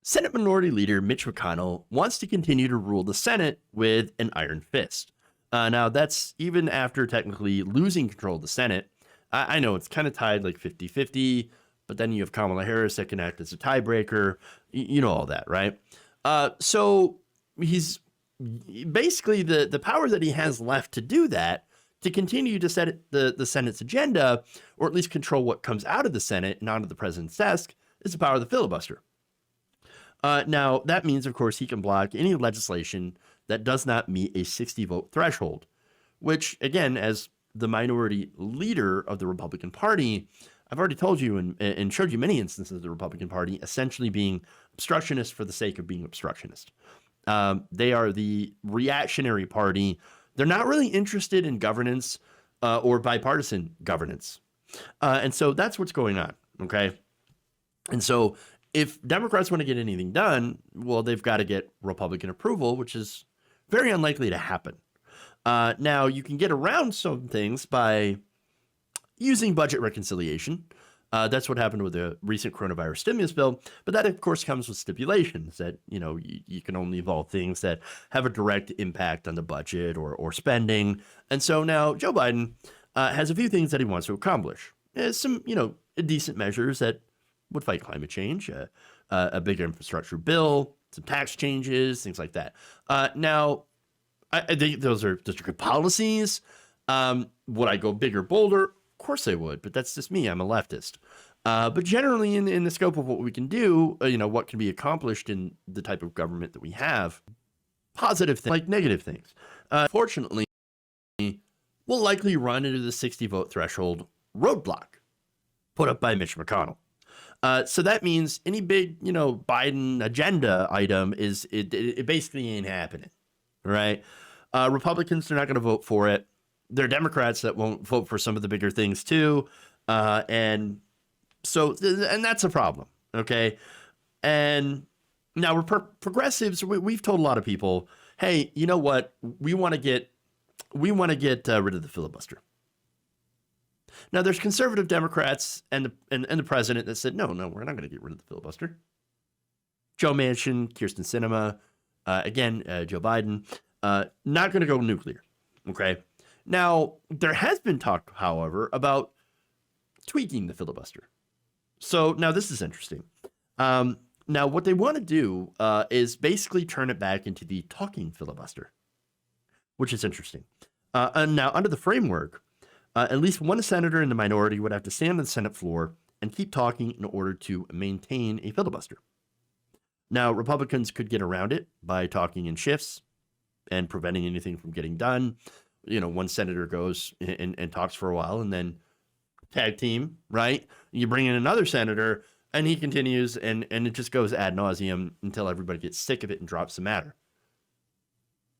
Senate Minority Leader Mitch McConnell wants to continue to rule the Senate with an iron fist. Now, that's even after technically losing control of the Senate. I know it's kind of tied like 50-50, but then you have Kamala Harris that can act as a tiebreaker. You know all that, right? So he's basically the power that he has left to do that, to continue to set the Senate's agenda, or at least control what comes out of the Senate and onto the president's desk, is the power of the filibuster. Now, that means, of course, he can block any legislation that does not meet a 60-vote threshold, which, again, as the minority leader of the Republican Party, I've already told you and showed you many instances of the Republican Party essentially being obstructionist for the sake of being obstructionist. They are the reactionary party. They're not really interested in governance or bipartisan governance. And so that's what's going on, okay? And so if Democrats want to get anything done, well, they've got to get Republican approval, which is very unlikely to happen. Now, you can get around some things by using budget reconciliation. That's what happened with the recent coronavirus stimulus bill. But that, of course, comes with stipulations that, you can only involve things that have a direct impact on the budget or spending. And so now Joe Biden has a few things that he wants to accomplish. Some, decent measures that would fight climate change, a bigger infrastructure bill, some tax changes, things like that. Now, I think those are good policies. Would I go bigger, bolder? Of course I would, but that's just me. I'm a leftist. But generally, in the scope of what we can do, what can be accomplished in the type of government that we have, positive things like negative things. Fortunately, we'll likely run into the 60-vote threshold roadblock put up by Mitch McConnell. So that means any big, Biden agenda item it basically ain't happening, right? Republicans are not going to vote for it. There are Democrats that won't vote for some of the bigger things too, and that's a problem, okay? And now we're progressives. We've told a lot of people, hey, you know what? We want to get rid of the filibuster. Now, there's conservative Democrats and the president that said, no, we're not going to get rid of the filibuster. Joe Manchin, Kirsten Sinema, Joe Biden, not going to go nuclear, okay? Now, there has been talk, however, about tweaking the filibuster. So now this is interesting. Now, what they want to do is basically turn it back into the talking filibuster, which is interesting. And now, under the framework, at least one senator in the minority would have to stand on the Senate floor and keep talking in order to maintain a filibuster. Now, Republicans could get around it by talking in shifts and preventing anything from getting done. One senator goes and talks for a while and then tag team, right? You bring in another senator and he continues and it just goes ad nauseum until everybody gets sick of it and drops the matter.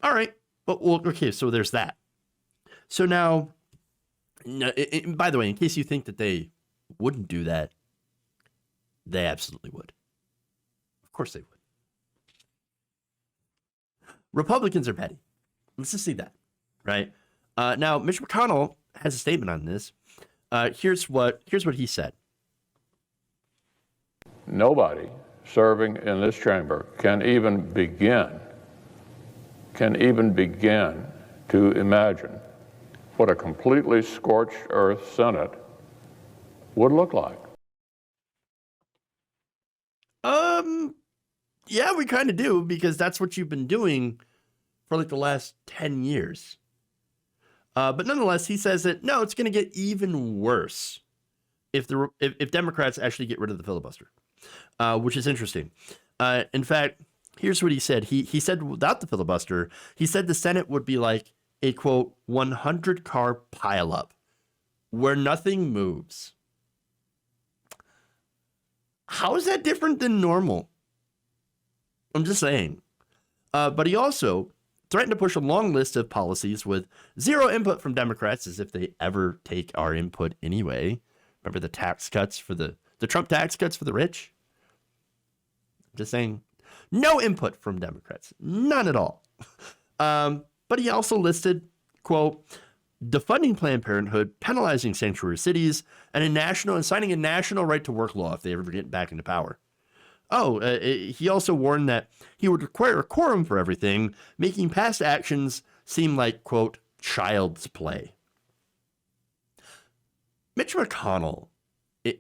All right. Well, okay, so there's that. So now, by the way, in case you think that they wouldn't do that, they absolutely would. Of course they would. Republicans are petty. Let's just see that, right? Now, Mitch McConnell has a statement on this. Here's what he said. Nobody serving in this chamber can even begin to imagine what a completely scorched earth Senate would look like. Yeah, we kind of do, because that's what you've been doing for like the last 10 years. But nonetheless, he says that, no, it's going to get even worse if Democrats actually get rid of the filibuster, which is interesting. In fact, here's what he said. He said without the filibuster, he said the Senate would be like a, quote, 100-car pileup where nothing moves. How is that different than normal? I'm just saying. But he also threatened to push a long list of policies with zero input from Democrats, as if they ever take our input anyway. Remember the tax cuts for the Trump tax cuts for the rich? Just saying, no input from Democrats, none at all. But he also listed, quote, defunding Planned Parenthood, penalizing sanctuary cities, and signing a national right to work law if they ever get back into power. He also warned that he would require a quorum for everything, making past actions seem like, quote, child's play. Mitch McConnell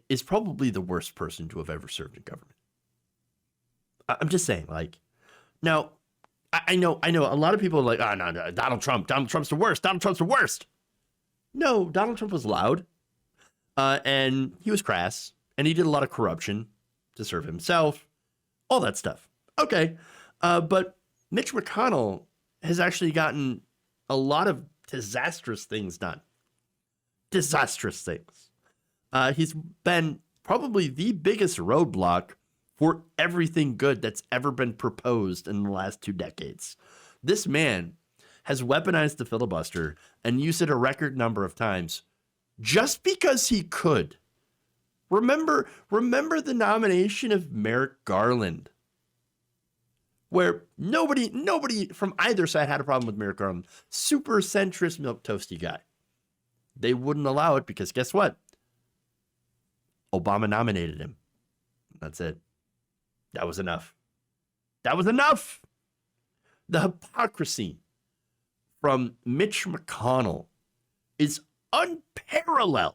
is probably the worst person to have ever served in government. I'm just saying, like, now, I know a lot of people are like, oh, no, Donald Trump's the worst. Donald Trump's the worst. No, Donald Trump was loud, and he was crass, and he did a lot of corruption to serve himself, all that stuff. Okay, but Mitch McConnell has actually gotten a lot of disastrous things done. Disastrous things. He's been probably the biggest roadblock for everything good that's ever been proposed in the last 2 decades. This man has weaponized the filibuster and used it a record number of times just because he could. Remember the nomination of Merrick Garland, where nobody from either side had a problem with Merrick Garland. Super centrist, milquetoasty guy. They wouldn't allow it because guess what? Obama nominated him. That's it. That was enough. That was enough. The hypocrisy from Mitch McConnell is unparalleled.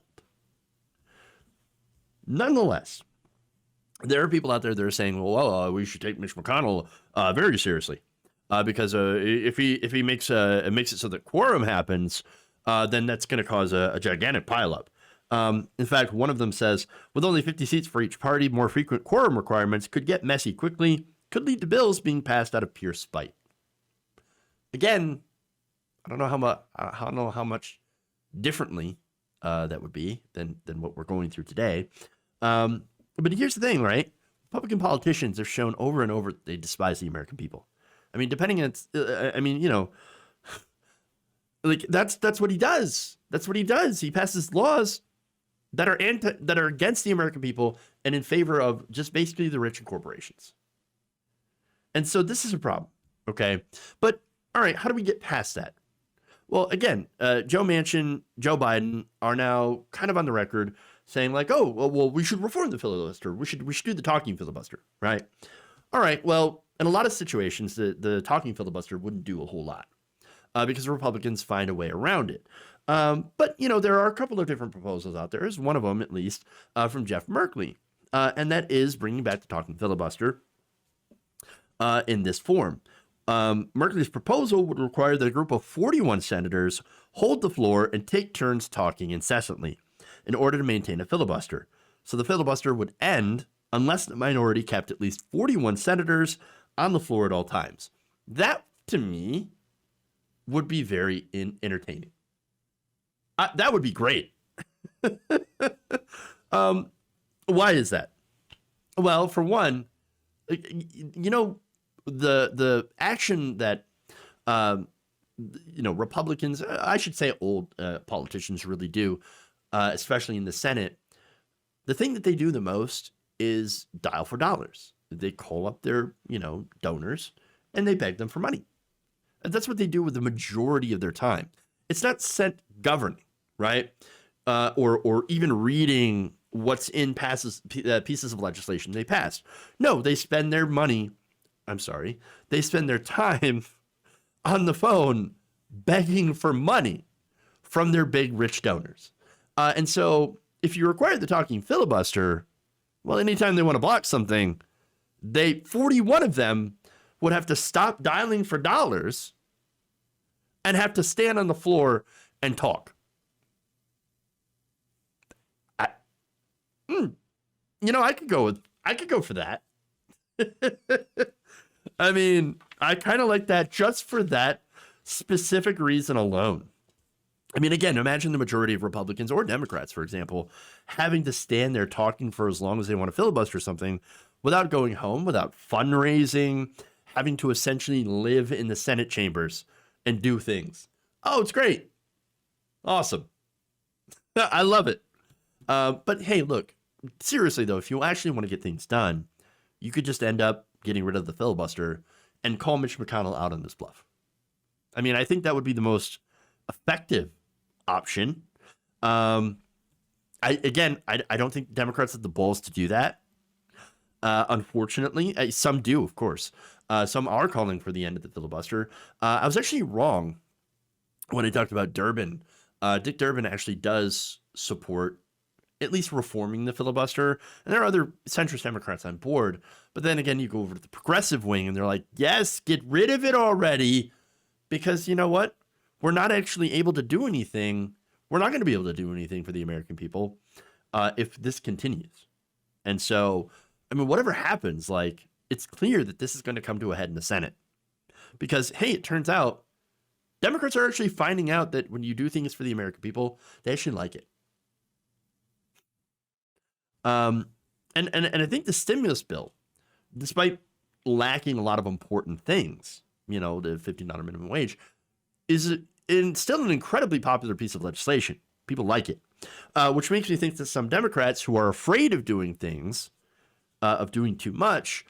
Nonetheless, there are people out there that are saying, well, we should take Mitch McConnell very seriously because if he makes it so that quorum happens, then that's going to cause a gigantic pileup. In fact, one of them says, with only 50 seats for each party, more frequent quorum requirements could get messy quickly, could lead to bills being passed out of pure spite. Again, I don't know how much differently that would be than what we're going through today. But here's the thing, right? Republican politicians have shown over and over they despise the American people. I mean, depending on, like that's what he does. That's what he does. He passes laws that are against the American people and in favor of just basically the rich and corporations. And so this is a problem, okay? But all right, how do we get past that? Well, again, Joe Manchin, Joe Biden are now kind of on the record saying like, oh, well, we should reform the filibuster. We should do the talking filibuster, right? All right, well, in a lot of situations, the talking filibuster wouldn't do a whole lot because Republicans find a way around it. But, there are a couple of different proposals out there. There's one of them, at least, from Jeff Merkley, and that is bringing back the talking filibuster in this form. Merkley's proposal would require that a group of 41 senators hold the floor and take turns talking incessantly in order to maintain a filibuster. So the filibuster would end unless the minority kept at least 41 senators on the floor at all times. That, to me, would be very entertaining. That would be great. Why is that? Well, for one, the action that Republicans, I should say old politicians really do, especially in the Senate, the thing that they do the most is dial for dollars. They call up their donors and they beg them for money. And that's what they do with the majority of their time. It's not sent governing, right? Or even reading what's in pieces of legislation they passed. No, they spend their money. They spend their time on the phone begging for money from their big rich donors. And so if you require the talking filibuster, well, anytime they want to block something, 41 of them would have to stop dialing for dollars and have to stand on the floor and talk. I could go for that. I mean, I kind of like that just for that specific reason alone. I mean, again, imagine the majority of Republicans or Democrats, for example, having to stand there talking for as long as they want to filibuster something without going home, without fundraising, having to essentially live in the Senate chambers and do things. Oh, it's great. Awesome. I love it. But hey, look, seriously, though, if you actually want to get things done, you could just end up getting rid of the filibuster and call Mitch McConnell out on this bluff. I mean, I think that would be the most effective option. I don't think Democrats have the balls to do that. Unfortunately, some do, of course. Some are calling for the end of the filibuster. I was actually wrong when I talked about Durbin. Dick Durbin actually does support at least reforming the filibuster. And there are other centrist Democrats on board. But then again, you go over to the progressive wing and they're like, yes, get rid of it already. Because you know what? We're not actually able to do anything. We're not going to be able to do anything for the American people if this continues. And so, I mean, whatever happens, like, it's clear that this is going to come to a head in the Senate. Because, hey, it turns out Democrats are actually finding out that when you do things for the American people, they actually like it. And I think the stimulus bill, despite lacking a lot of important things, you know, the $15 minimum wage, is still an incredibly popular piece of legislation. People like it, which makes me think that some Democrats who are afraid of doing things, of doing too much,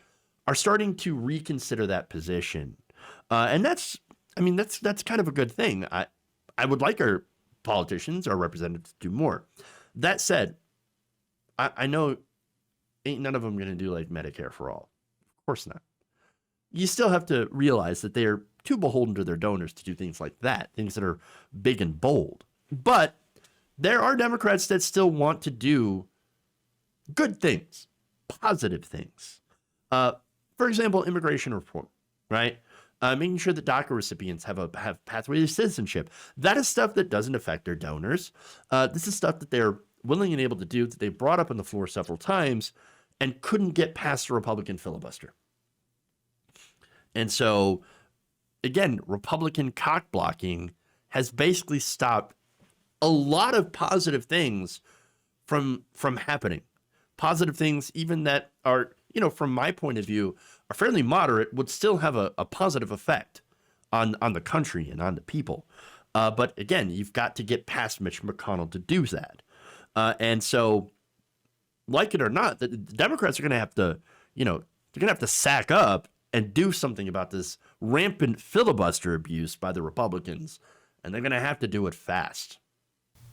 are starting to reconsider that position. And that's kind of a good thing. I would like our politicians, our representatives, to do more. That said, I know ain't none of them going to do like Medicare for all. Of course not. You still have to realize that they are too beholden to their donors to do things like that, things that are big and bold. But there are Democrats that still want to do good things, positive things. For example, immigration reform, right? Making sure that DACA recipients have pathway to citizenship. That is stuff that doesn't affect their donors. This is stuff that they're willing and able to do, that they brought up on the floor several times and couldn't get past the Republican filibuster. And so, again, Republican cock blocking has basically stopped a lot of positive things from happening. Positive things, even that are, you know, from my point of view, are fairly moderate, would still have a positive effect on the country and on the people. But again, you've got to get past Mitch McConnell to do that. And so, like it or not, the Democrats are going to have to, you know, they're going to have to sack up and do something about this rampant filibuster abuse by the Republicans. And they're going to have to do it fast.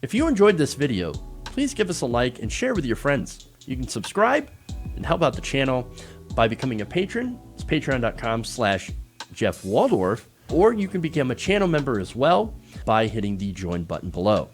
If you enjoyed this video, please give us a like and share with your friends. You can subscribe and help out the channel by becoming a patron. It's patreon.com/Jeff Waldorf, or you can become a channel member as well by hitting the join button below.